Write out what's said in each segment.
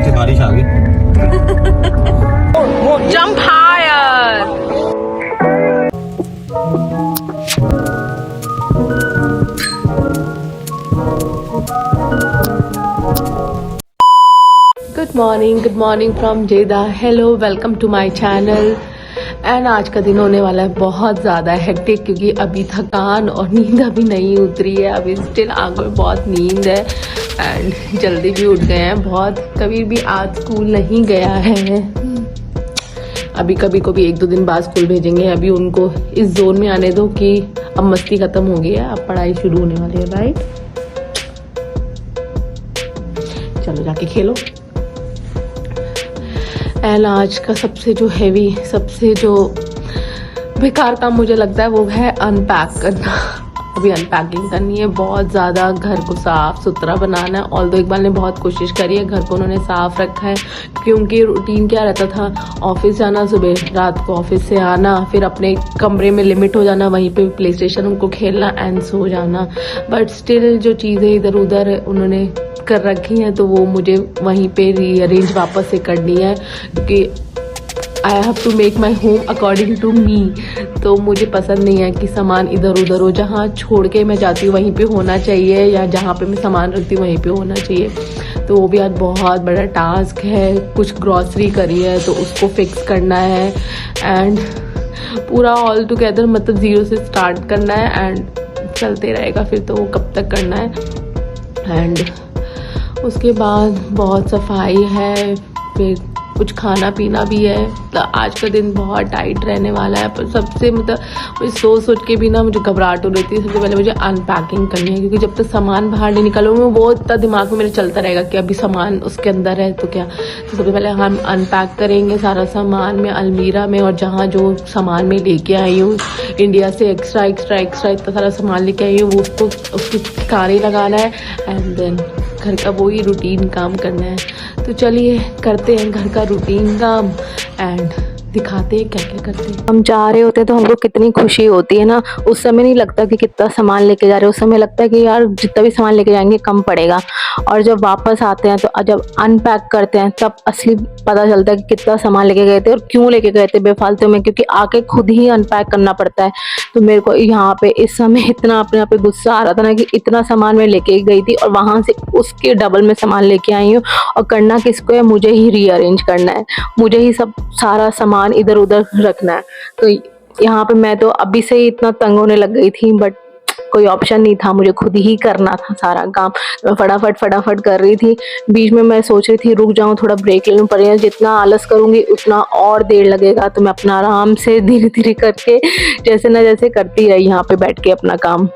से बारिश आ गई। Jump higher. Good morning from Jeddah. Hello, welcome to my channel. And आज का दिन होने वाला है बहुत ज़्यादा हेक्टिक, क्योंकि अभी थकान और नींद अभी नहीं उतरी है। अभी स्टिल आंखों में बहुत नींद है एंड जल्दी भी उठ गए हैं बहुत। कबीर भी आज स्कूल नहीं गया है। अभी कभी को भी 1-2 दिन बाद स्कूल भेजेंगे। अभी उनको इस जोन में आने दो कि अब मस्ती खत्म हो गई है, अब पढ़ाई शुरू होने वाली है। राइट, चलो जाके खेलो। एंड आज का सबसे जो हैवी, सबसे जो बेकार काम मुझे लगता है वो है अनपैक करना। अभी अनपैकिंग करनी है बहुत ज़्यादा, घर को साफ सुथरा बनाना है। ऑल्दो इकबाल ने बहुत कोशिश करी है, घर को उन्होंने साफ रखा है, क्योंकि रूटीन क्या रहता था, ऑफिस जाना, सुबह रात को ऑफिस से आना, फिर अपने कमरे में लिमिट हो जाना, वहीं पे प्ले स्टेशन उनको खेलना एंड सो जाना। बट स्टिल जो चीज़ें इधर उधर उन्होंने कर रखी हैं तो वो मुझे वहीं पे रीअरेंज वापस से करनी है, क्योंकि I have to make my home according to me. तो मुझे पसंद नहीं है कि सामान इधर उधर हो। जहाँ छोड़ के मैं जाती हूँ वहीं पे होना चाहिए, या जहाँ पे मैं सामान रखती हूँ वहीं पे होना चाहिए। तो वो भी आज बहुत बड़ा टास्क है। कुछ ग्रॉसरी करी है तो उसको फिक्स करना है एंड पूरा ऑल टुगेदर मतलब 0 से स्टार्ट करना है एंड चलते रहेगा फिर। तो वो कब तक करना है। एंड उसके बाद बहुत सफाई है, फिर कुछ खाना पीना भी है। तो आज का दिन बहुत टाइट रहने वाला है। पर सबसे मतलब सोच के भी ना मुझे घबराहट हो रही थी। सबसे पहले मुझे अनपैकिंग करनी है, क्योंकि जब तक सामान बाहर नहीं निकालूंगी वो इतना दिमाग में मेरे चलता रहेगा कि अभी सामान उसके अंदर है तो क्या। तो सबसे पहले हम अनपैक करेंगे सारा सामान में, अलमीरा में, और जहाँ जो सामान में लेके आई हूँ इंडिया से एक्स्ट्रा इतना सारा सामान लेके आई हूँ वो उसको ठिकाने लगाना है एंड देन घर का वही रूटीन काम करना है। तो चलिए करते हैं घर का रूटीन काम एंड दिखाते हैं क्या क्या करते हैं। हम जा रहे होते हैं तो हमको कितनी खुशी होती है ना। उस समय नहीं लगता कि कितना सामान लेके जा रहे हैं, उस समय लगता है कि यार जितना भी सामान लेके जाएंगे कम पड़ेगा। और जब वापस आते हैं तो जब अनपैक करते हैं तब असली पता चलता है कि कितना सामान लेके गए थे और क्यों लेके गए थे बेफालतू में, क्योंकि आके खुद ही अनपैक करना पड़ता है। तो मेरे को यहाँ पे इस समय इतना अपने आप पे गुस्सा आ रहा था ना कि इतना सामान मैं लेके गई थी और वहां से उसके डबल में सामान लेके आई हूँ। और करना किसको है, मुझे ही रीअरेंज करना है, मुझे ही सब सारा सामान इधर उधर रखना है। तो यहाँ पे मैं तो अभी से ही इतना तंग होने लग गई थी, बट कोई ऑप्शन नहीं था, मुझे खुद ही करना था सारा काम। मैं फटाफट कर रही थी। बीच में मैं सोच रही थी रुक जाऊं, थोड़ा ब्रेक ले लूं, पर यार जितना आलस करूंगी उतना और देर लगेगा। तो मैं अपना आराम से धीरे धीरे करके जैसे ना जैसे करती रही यहाँ पे बैठ के अपना काम।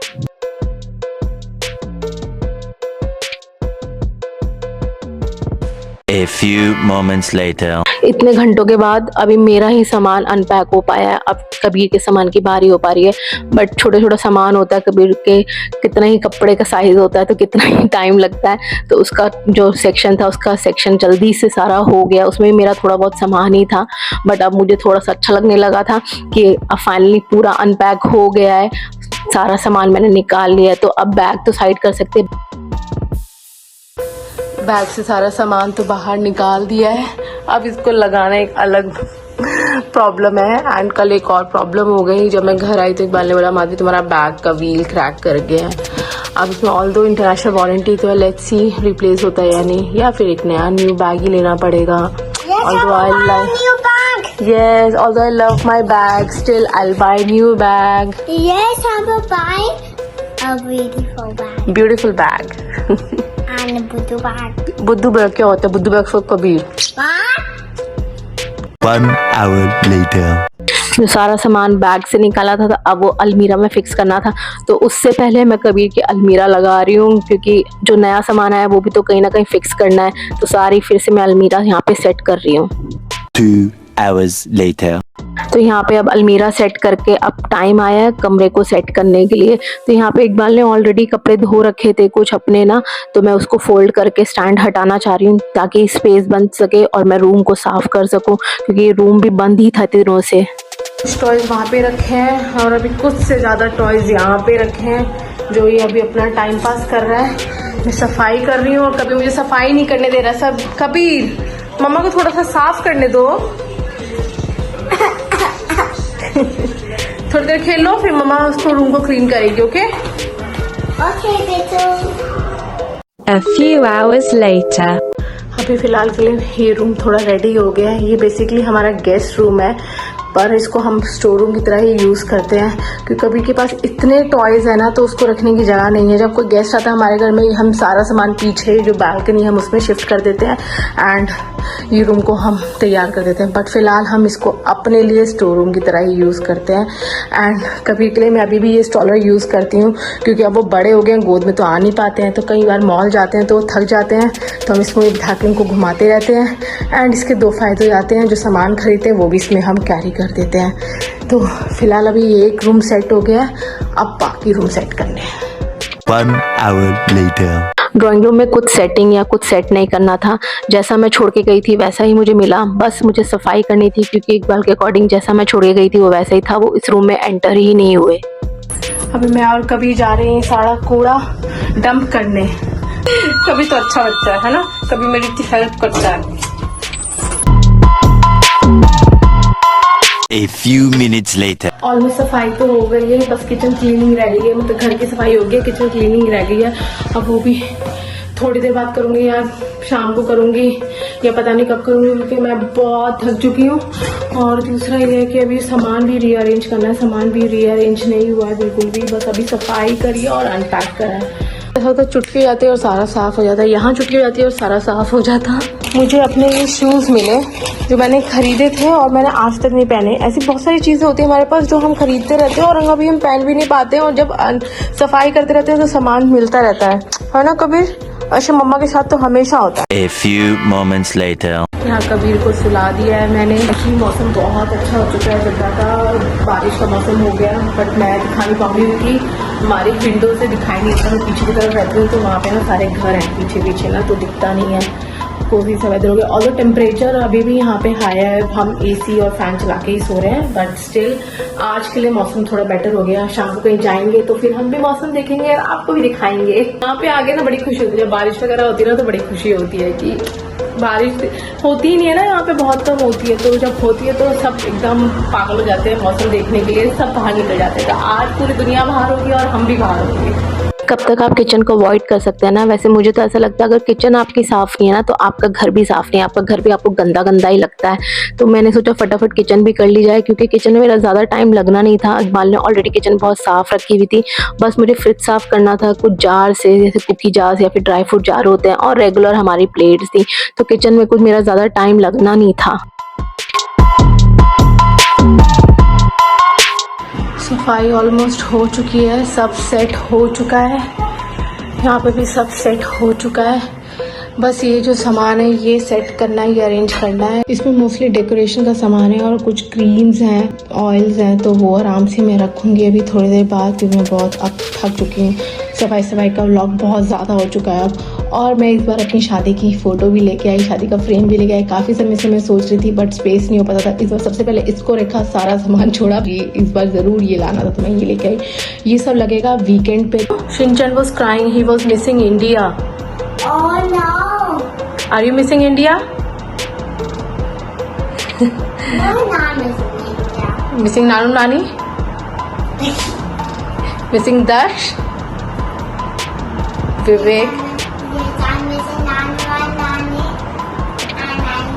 A few moments later. इतने घंटों के बाद अभी मेरा ही सामान अनपैक हो पाया है। अब कबीर के सामान की बारी हो पा रही है, बट छोटा सामान होता है कबीर के, कितना ही कपड़े का साइज होता है तो कितना ही टाइम लगता है। तो उसका जो सेक्शन था उसका सेक्शन जल्दी से सारा हो गया। उसमें मेरा थोड़ा बहुत सामान ही था, बट अब मुझे थोड़ा सा अच्छा लगने लगा था कि अब फाइनली पूरा अनपैक हो गया है, सारा सामान मैंने निकाल लिया है। तो अब बैग तो साइड कर सकते, बैग से सारा सामान तो बाहर निकाल दिया है। अब इसको लगाना एक अलग प्रॉब्लम है। एंड कल एक और प्रॉब्लम हो गई, जब मैं घर आई तो इकबाल ने बोला मादी तुम्हारा बैग का व्हील क्रैक कर गया है। अब इसमें ऑल्दो इंटरनेशनल वारंटी तो है, लेट्स सी रिप्लेस होता है या नहीं, या फिर एक नया न्यू बैग ही लेना पड़ेगा। Although I love my bag, still I'll buy new bag. Yes, I will buy a beautiful bag. Beautiful bag. And a Buddha bag. बुद्धू बैग क्या होता है? बुद्धू bag for Kabir. What? 1 hour later. जो सारा सामान बैग से निकाला था, अब वो अलमीरा में फिक्स करना था। तो उससे पहले मैं कबीर की अलमीरा लगा रही हूँ, क्योंकि जो नया सामान आया वो भी तो कहीं ना कहीं फिक्स करना है। तो सारी फिर से मैं अलमीरा यहाँ पे सेट कर रही हूँ। 2 hours later. तो यहाँ पे अब अलमीरा सेट करके अब टाइम आया है कमरे को सेट करने के लिए। तो यहाँ पे इकबाल ने ऑलरेडी कपड़े धो रखे थे कुछ अपने ना, तो मैं उसको फोल्ड करके स्टैंड हटाना चाह रही हूँ ताकि स्पेस बन सके और मैं रूम को साफ कर सकूँ, क्योंकि ये रूम भी बंद ही था दिनों से। कुछ टॉयज वहाँ पे रखे हैं और अभी कुछ से ज़्यादा टॉयज यहाँ पे रखे हैं, जो ये अभी अपना टाइम पास कर रहा है। मैं सफाई कर रही हूँ और कभी मुझे सफाई नहीं करने दे रहा सब। कबीर, मम्मा को थोड़ा सा साफ करने दो। थोड़ी देर खेल लो, फिर मम्मा उसको रूम को क्लीन करेगी। Okay Okay, Beto. A few hours later. अभी फिलहाल के लिए ये रूम थोड़ा रेडी हो गया है। ये बेसिकली हमारा गेस्ट रूम है, पर इसको हम स्टोर रूम की तरह ही यूज़ करते हैं क्योंकि कभी के पास इतने टॉयज़ है ना, तो उसको रखने की जगह नहीं है। जब कोई गेस्ट आता है हमारे घर में, हम सारा सामान पीछे जो बालकनी हम उसमें शिफ्ट कर देते हैं एंड ये रूम को हम तैयार कर देते हैं। बट फिलहाल हम इसको अपने लिए स्टोर रूम की तरह ही यूज़ करते हैं। एंड कभी के लिए मैं अभी भी ये स्टॉलर यूज़ करती हूँ क्योंकि अब वो बड़े हो गए हैं, गोद में तो आ नहीं पाते हैं, तो कई बार मॉल जाते हैं तो थक जाते हैं, तो हम इसमें बिठा के उनको घुमाते रहते हैं। एंड इसके 2 फ़ायदे हो जाते हैं, जो सामान खरीदते हैं वो भी इसमें हम कैरी कर देते हैं। तो फिलहाल अभी ये एक रूम सेट हो गया है, अब बाकी रूम सेट करने हैं। 1 hour later. ड्राइंग रूम में कुछ सेटिंग या कुछ सेट नहीं करना था, जैसा मैं छोड़ के गई थी वैसा ही मुझे मिला। बस मुझे सफाई करनी थी क्योंकि इकबाल के अकॉर्डिंग जैसा मैं छोड़ के गई थी वो वैसा ही था, वो इस रूम में एंटर ही नहीं हुए। अभी मैं और कभी जा रहे हैं सारा कूड़ा डंप करने। कभी तो अच्छा बच्चा है ना, कभी मेरी इतनी हेल्प करता है। A few minutes later. Almost सफाई तो हो गई है, बस किचन क्लीनिंग रह गई है। मतलब घर की सफाई हो गई है, किचन क्लीनिंग रह गई है। अब वो भी थोड़ी देर बाद करूंगी या शाम को करूंगी या पता नहीं कब करूंगी क्योंकि मैं बहुत थक चुकी हूँ। और दूसरा ये है कि अभी सामान भी रीअरेंज करना है, सामान भी रीअरेंज नहीं हुआ है बिल्कुल भी, बस अभी सफाई करी और अनपैक करा है। ऐसा तो चुटकी हो जाती है और सारा साफ हो जाता है, यहाँ चुटकी हो जाती है और सारा साफ हो जाता। मुझे अपने ये शूज़ मिले जो मैंने खरीदे थे और मैंने आज तक नहीं पहने। ऐसी बहुत सारी चीज़ें होती है हमारे पास जो हम खरीदते रहते हैं और अभी हम पहन भी नहीं पाते हैं, और जब सफाई करते रहते हैं तो सामान मिलता रहता है ना कबीर? अच्छा, मम्मा के साथ तो हमेशा होता है। A few moments later. यहाँ कबीर को सुला दिया है मैंने। एक्चुअली मौसम बहुत अच्छा हो चुका है, जब का बारिश का मौसम हो गया, बट मैं दिखा नहीं पाऊंगी क्योंकि हमारी विंडो से दिखाई नहीं देता। मैं पीछे की तरफ रहती हूँ तो वहाँ पे ना सारे घर हैं पीछे पीछे ना, तो दिखता नहीं है। कोई सा वेदर हो गया, और टेम्परेचर अभी भी यहाँ पे हाई है। हम एसी और फैन चला के ही सो रहे हैं, बट स्टिल आज के लिए मौसम थोड़ा बेटर हो गया। शाम को कहीं जाएंगे तो फिर हम भी मौसम देखेंगे और आपको भी दिखाएंगे। यहाँ पे आगे ना बड़ी खुशी होती है, जब बारिश वगैरह होती है ना तो बड़ी खुशी होती है कि बारिश होती ही नहीं है ना, यहाँ पे बहुत कम होती है, तो जब होती है तो सब एकदम पागल हो जाते हैं मौसम देखने के लिए, सब बाहर निकल जाते हैं। तो आज पूरी दुनिया बाहर होगी और हम भी बाहर होंगे। कब तक आप किचन को अवॉइड कर सकते हैं ना? वैसे मुझे तो ऐसा लगता है अगर किचन आपकी साफ नहीं है ना तो आपका घर भी साफ नहीं है, आपका घर भी आपको गंदा गंदा ही लगता है। तो मैंने सोचा फटाफट किचन भी कर ली जाए क्योंकि किचन में मेरा ज़्यादा टाइम लगना नहीं था। इकबाल ने ऑलरेडी किचन बहुत साफ़ रखी हुई थी, बस मुझे फ्रिज साफ़ करना था कुछ जार से, जैसे कुकी जार या फिर ड्राई फ्रूट जार होते हैं, और रेगुलर हमारी प्लेट्स थी, तो किचन में कुछ मेरा ज़्यादा टाइम लगना नहीं था। सफाई ऑलमोस्ट हो चुकी है, सब सेट हो चुका है, यहाँ पे भी सब सेट हो चुका है। बस ये जो सामान है ये सेट करना है, ये अरेंज करना है। इसमें मोस्टली डेकोरेशन का सामान है और कुछ क्रीम्स हैं, ऑयल्स हैं, तो वो आराम से मैं रखूँगी अभी थोड़ी देर बाद क्योंकि मैं बहुत अब थक चुकी हूँ। सफाई का व्लॉग बहुत ज़्यादा हो चुका है अब। और मैं इस बार अपनी शादी की फ़ोटो भी लेके आई, शादी का फ्रेम भी लेके आई। काफ़ी समय से मैं सोच रही थी बट स्पेस नहीं हो पाता था। इस बार सबसे पहले इसको रखा, सारा सामान छोड़ा, ये इस बार ज़रूर ये लाना था तो मैं ये लेके आई। ये सब लगेगा वीकेंड पे। Shinchan was crying, he was missing India. Oh no! Are you missing India? My mom is India. Missing Nanu Nani? Missing Dash? Vivek? Yes, I'm missing Nanu and Nani and Nani.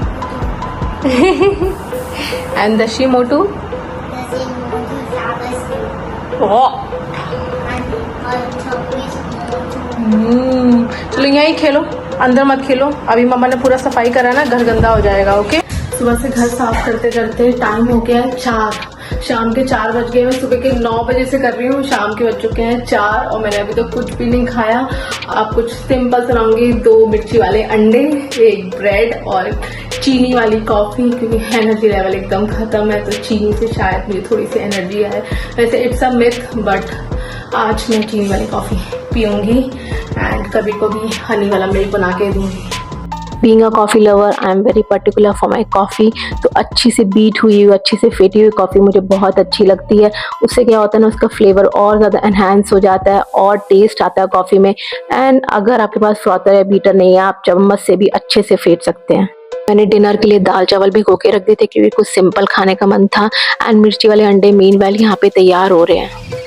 And Dashi Motu? The same one who's Sabas. Oh. And also with चलो यहीं खेलो, अंदर मत खेलो। अभी मम्मा ने पूरा सफाई करा ना, घर गंदा हो जाएगा। ओके, सुबह से घर साफ करते करते टाइम हो गया है 4, शाम के 4 बज गए। मैं सुबह के 9 बजे से कर रही हूँ, शाम के बज चुके हैं 4 और मैंने अभी तो कुछ भी नहीं खाया। अब कुछ सिंपल बनाऊंगी, 2 मिर्ची वाले अंडे, 1 ब्रेड और चीनी वाली कॉफी क्योंकि एनर्जी लेवल एकदम खत्म है, तो चीनी से शायद मुझे थोड़ी सी एनर्जी आए। वैसे इट्स अ मिथ बट आज मैं चीनी वाली कॉफी पीऊंगी एंड कभी को भी हनी वाला मिल्क बना के दूंगी। Being a coffee lover I am very particular for my coffee. तो अच्छी से बीट हुई हुई, अच्छी से फेटी हुई कॉफ़ी मुझे बहुत अच्छी लगती है। उससे क्या होता है ना, उसका फ्लेवर और ज़्यादा एनहांस हो जाता है और टेस्ट आता है कॉफ़ी में। एंड अगर आपके पास फ्रॉथर या बीटर नहीं है, आप चम्मच से भी अच्छे से फेंट सकते हैं। मैंने डिनर के लिए दाल चावल भिगो के रख दिए थे क्योंकि कुछ सिंपल खाने का मन था। एंड मिर्ची वाले अंडे मीनवाइल यहाँ पे तैयार हो रहे हैं।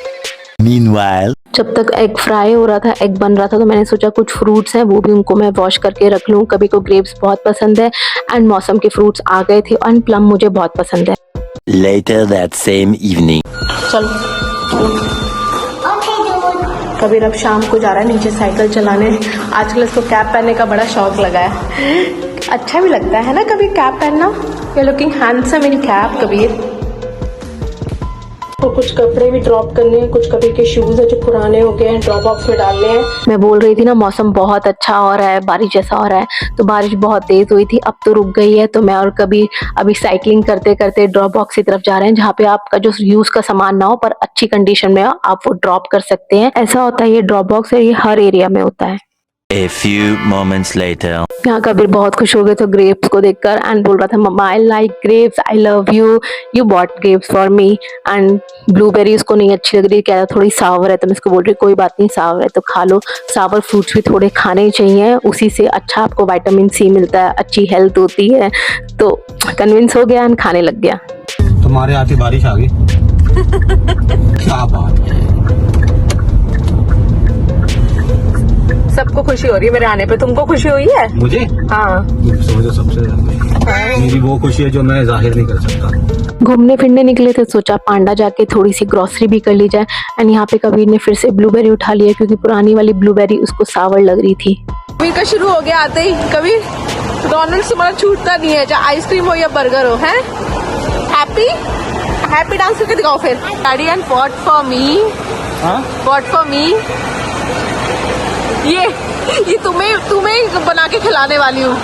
Meanwhile, जब तक एग फ्राई हो रहा था, एग बन रहा था, तो मैंने सोचा कुछ फ्रूट्स हैं वो भी उनको मैं वॉश करके रख लूँ। कभी को ग्रेप्स बहुत पसंद है एंड मौसम के फ्रूट्स आ गए थे एंड प्लम मुझे बहुत पसंद है। later that same evening. चलो Okay, dude. कबीर अब शाम को जा रहा है नीचे साइकिल चलाने। आजकल इसको कैप पहनने का बड़ा शौक लगा है। अच्छा भी लगता है ना कभी कैप पहनना। You are looking handsome in cap Kabir. और कुछ कपड़े भी ड्रॉप करने हैं, कुछ कबीर के शूज है जो पुराने हो गए हैं, ड्रॉप बॉक्स में डालने हैं। मैं बोल रही थी ना मौसम बहुत अच्छा हो रहा है, बारिश जैसा हो रहा है, तो बारिश बहुत तेज हुई थी, अब तो रुक गई है। तो मैं और कबीर अभी साइकिलिंग करते करते ड्रॉप बॉक्स की तरफ जा रहे हैं, जहाँ पे आपका जो यूज का सामान ना हो पर अच्छी कंडीशन में हो, आप वो ड्रॉप कर सकते हैं। ऐसा होता है ये ड्रॉप बॉक्स है, ये हर एरिया में होता है। A few moments later. यहाँ कबीर बहुत खुश हो गए थे ग्रेप्स को देखकर एंड बोल रहा था mama I like grapes, I love you, you bought grapes for me. And blueberry उसको नहीं अच्छी लग रही, कह रहा थोड़ी सावर है। तो मैं इसको बोल रही कोई बात नहीं, सावर है तो खा लो। सावर फ्रूट्स भी थोड़े खाने चाहिए, उसी से अच्छा आपको विटामिन सी मिलता है, अच्छी हेल्थ होती है। तो कन्विंस हो गया एंड खाने लग गया। तुम्हारे आती बारिश आ गई। क्या बात है। सबको खुशी हो रही है मेरे आने पे, तुमको खुशी हुई है? मुझे हाँ। समझो सबसे ज्यादा मेरी वो खुशी है जो मैं जाहिर नहीं कर सकता। घूमने फिरने निकले थे, सोचा पांडा जाके थोड़ी सी ग्रोसरी भी कर ली जाए। एंड यहाँ पे कबीर ने फिर से ब्लूबेरी उठा लिया क्योंकि पुरानी वाली ब्लूबेरी उसको सावर लग रही थी। कबीर का शुरू हो गया आते ही। कबीर डोनल्ड्स तुम्हारा छूटता नहीं है, चाहे आइसक्रीम हो या बर्गर हो। है हैप्पी हैप्पी डांस करके दिखाओ फिर। Daddy and what for me, what for me. ये तुम्हें बना के खिलाने वाली हूँ।